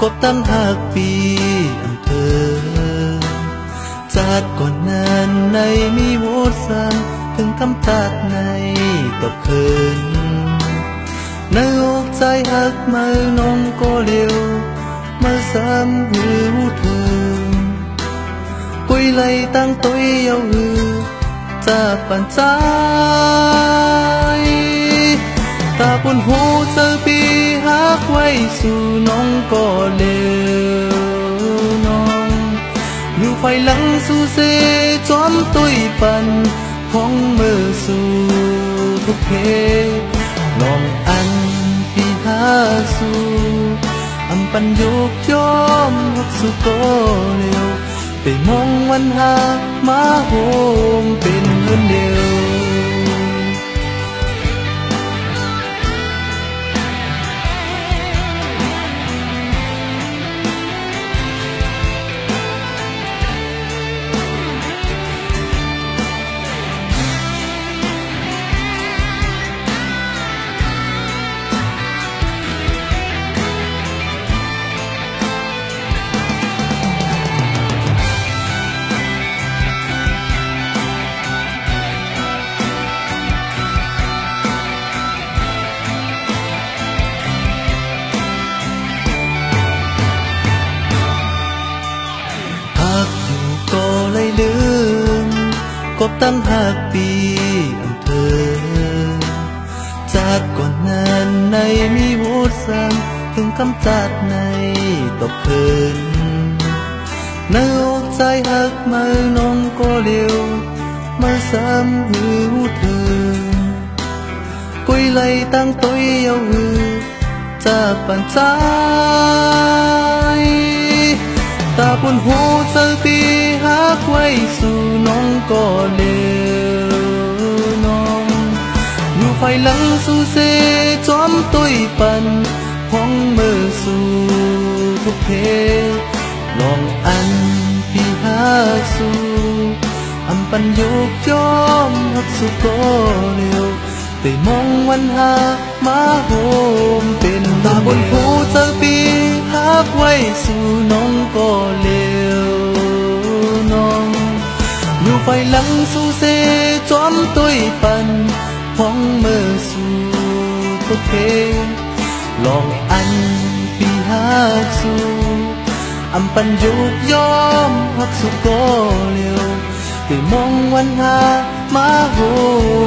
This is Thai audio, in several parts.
กบตั้งหากปีอำเภอจากก่อนนั้นในมีโหวตสั่งถึงคำตัดในตบคืนในอกใจหักมือน้องก็เร็วมาซ้ำหือเธอกุยไล่ตั้งตัวเยาหือจะปั่นใจตาบนหูเจอปีหักไว้สู่น้องก็เร็วน้องอยู่ไฟหลังสู่เสจอมตุยปันห้องมือสู่ทุกเพน้องอันพี่หาสู่อำปันยุกยอมหักสู่ก็เร็วไปมองวันหามาโฮมเป็นเงินเดียวก็เลยลืมกบตั้งหากปีอำเภอจากก่อนนั้นในมีโหวตสั่งถึงคำจัดในตบคืนในอกใจหักมือน้องก็เร็วมาซ้ำหือเธอกุยไล่ตั้งตัวเยาหือจะปั่นใจตาบนหูเจอปีหักไว้สู่น้องก็เร็วน้องอยู่ไฟหลังสู่เสจอมตุยปันห้องมือสู่ทุกเพลองอันพี่หาสู่อำปันยุกยอมหักสู่ก็เร็วไปมองวันหามาโฮมเป็นตาบนหูเจอปีหักไว้สู่น้องก็เร็วน้องอยู่ไฟหลังสู่เสจอมตุยปันห้องมือสู่ทุกเพลองอันปีหักสู่อำปันยุกยอมหักสู่ก็เร็วไปมองวันหามาโฮ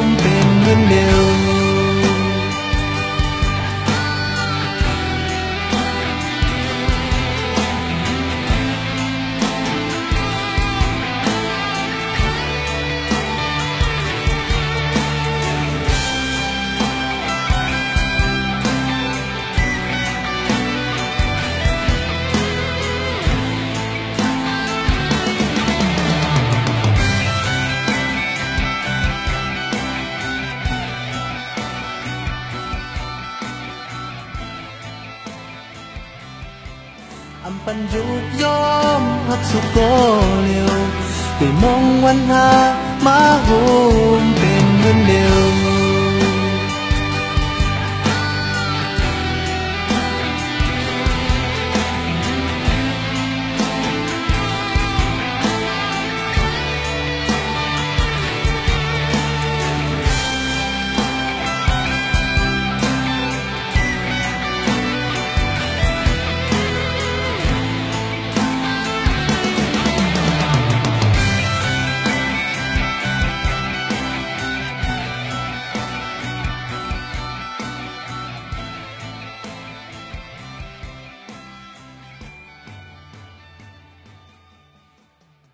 มเป็นเงินเดียวอำปันยุกยอมหักสู่ก็เร็วไปมองวันหามาโฮมเป็นเงินเดียว